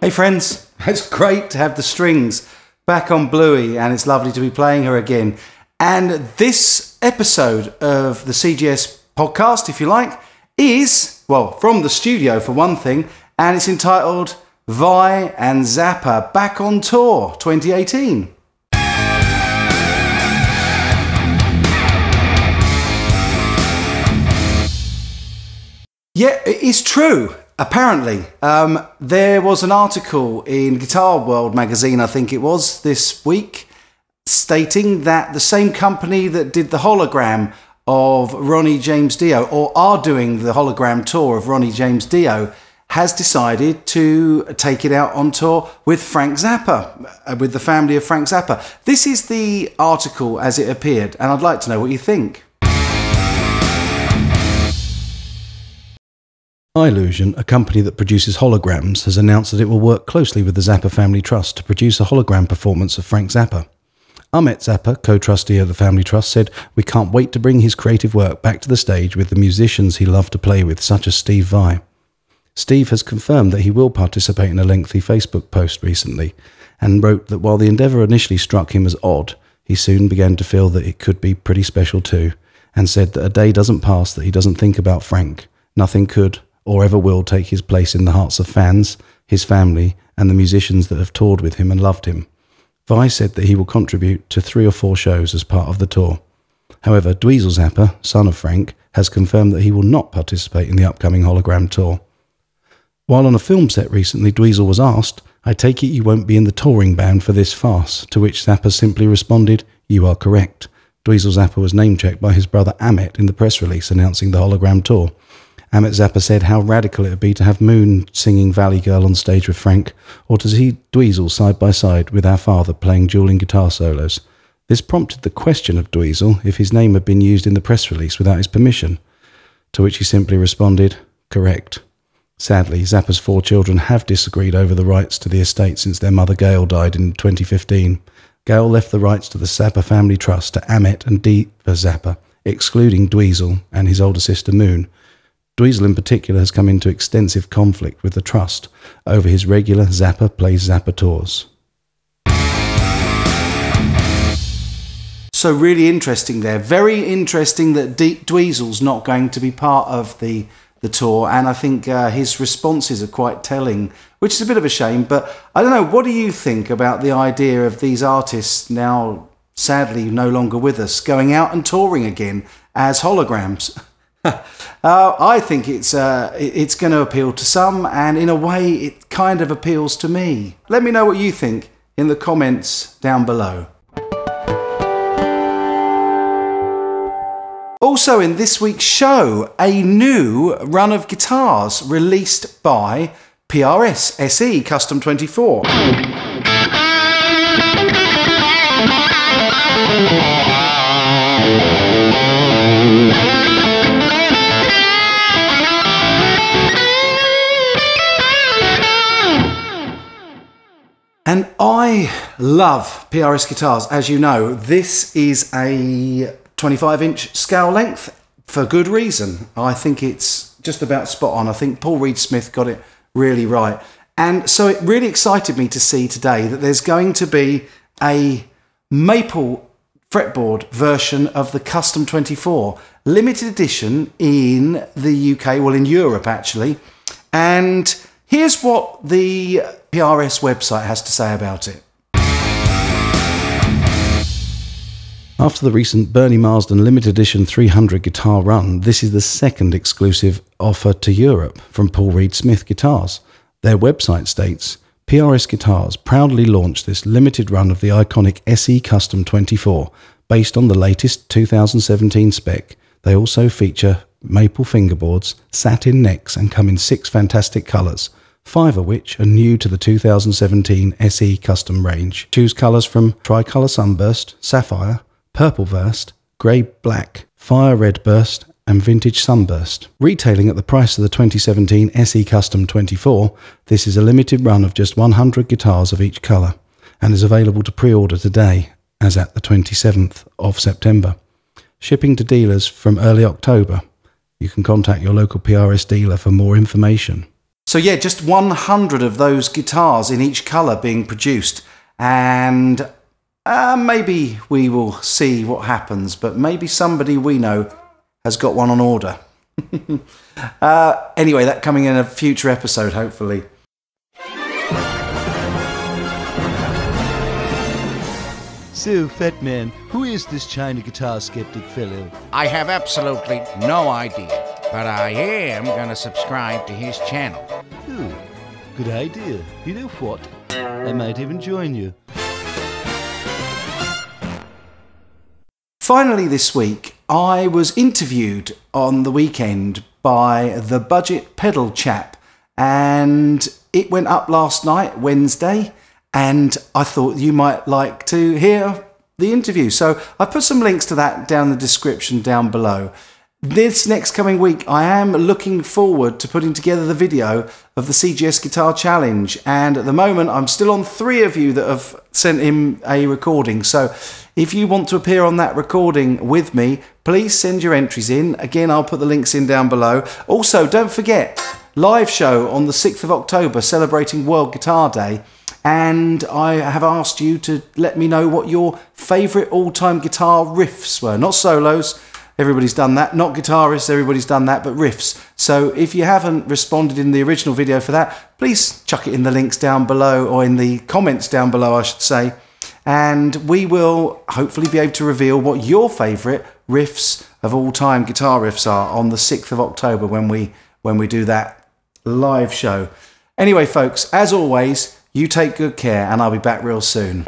Hey friends, it's great to have the strings back on Bluey, and it's lovely to be playing her again. And this episode of the CGS podcast, if you like, is, well, from the studio for one thing, and it's entitled Vai and Zappa Back on Tour 2018. Yeah, it is true. Apparently, there was an article in Guitar World magazine, I think it was, this week, stating that the same company that did the hologram of Ronnie James Dio, or are doing the hologram tour of Ronnie James Dio, has decided to take it out on tour with Frank Zappa, with the family of Frank Zappa. This is the article as it appeared, and I'd like to know what you think. Illusion, a company that produces holograms, has announced that it will work closely with the Zappa Family Trust to produce a hologram performance of Frank Zappa. Ahmet Zappa, co-trustee of the Family Trust, said, "We can't wait to bring his creative work back to the stage with the musicians he loved to play with, such as Steve Vai." Steve has confirmed that he will participate in a lengthy Facebook post recently, and wrote that while the endeavour initially struck him as odd, he soon began to feel that it could be pretty special too, and said that a day doesn't pass that he doesn't think about Frank. Nothing could or ever will take his place in the hearts of fans, his family, and the musicians that have toured with him and loved him. Vai said that he will contribute to 3 or 4 shows as part of the tour. However, Dweezil Zappa, son of Frank, has confirmed that he will not participate in the upcoming hologram tour. While on a film set recently, Dweezil was asked, "I take it you won't be in the touring band for this farce," to which Zappa simply responded, "You are correct." Dweezil Zappa was name-checked by his brother Ahmet in the press release announcing the hologram tour. Ahmet Zappa said how radical it would be to have Moon singing Valley Girl on stage with Frank, or to see Dweezil side by side with our father playing dueling guitar solos. This prompted the question of Dweezil if his name had been used in the press release without his permission, to which he simply responded, "Correct." Sadly, Zappa's 4 children have disagreed over the rights to the estate since their mother Gail died in 2015. Gail left the rights to the Zappa Family Trust to Ahmet and Diva Zappa, excluding Dweezil and his older sister Moon. Dweezil in particular has come into extensive conflict with the Trust over his regular Zappa Plays Zappa tours. So really interesting there. Very interesting that Dweezil's not going to be part of the tour, and I think his responses are quite telling, which is a bit of a shame. But I don't know, what do you think about the idea of these artists now sadly no longer with us going out and touring again as holograms? I think it's going to appeal to some, and in a way it kind of appeals to me. Let me know what you think in the comments down below. Also in this week's show, a new run of guitars released by PRS SE Custom 24. And I love PRS guitars, as you know. This is a 25-inch scale length for good reason. I think it's just about spot on. I think Paul Reed Smith got it really right. And so it really excited me to see today that there's going to be a maple fretboard version of the Custom 24, limited edition in the UK, well in Europe actually. And here's what the PRS website has to say about it. After the recent Bernie Marsden limited edition 300 guitar run, this is the second exclusive offer to Europe from Paul Reed Smith Guitars. Their website states, PRS Guitars proudly launched this limited run of the iconic SE Custom 24, based on the latest 2017 spec. They also feature maple fingerboards, satin necks, and come in 6 fantastic colours, 5 of which are new to the 2017 SE Custom range. Choose colours from Tricolour Sunburst, Sapphire, Purple Burst, Grey Black, Fire Red Burst, and Vintage Sunburst. Retailing at the price of the 2017 SE Custom 24, this is a limited run of just 100 guitars of each colour, and is available to pre-order today, as at the 27th of September. Shipping to dealers from early October. You can contact your local PRS dealer for more information. So yeah, just 100 of those guitars in each colour being produced, and maybe we will see what happens, but maybe somebody we know has got one on order. Anyway, that coming in a future episode, hopefully. So, Fat Man, who is this China Guitar Sceptic fellow? I have absolutely no idea, but I am going to subscribe to his channel. Oh, good idea. You know what? I might even join you. Finally this week, I was interviewed on the weekend by the Budget Pedal Chap, and it went up last night, Wednesday, and I thought you might like to hear the interview. So I put some links to that down in the description down below. This next coming week, I am looking forward to putting together the video of the CGS Guitar Challenge, and at the moment I'm still on 3 of you that have sent him a recording. So if you want to appear on that recording with me, please send your entries in. Again, I'll put the links in down below. Also, don't forget, live show on the 6th of October celebrating World Guitar Day, and I have asked you to let me know what your favourite all-time guitar riffs were. Not solos, everybody's done that. Not guitarists, everybody's done that, but riffs. So if you haven't responded in the original video for that, please chuck it in the links down below, or in the comments down below, I should say. And we will hopefully be able to reveal what your favourite riffs of all-time guitar riffs are on the 6th of October when we do that live show. Anyway, folks, as always, you take good care, and I'll be back real soon.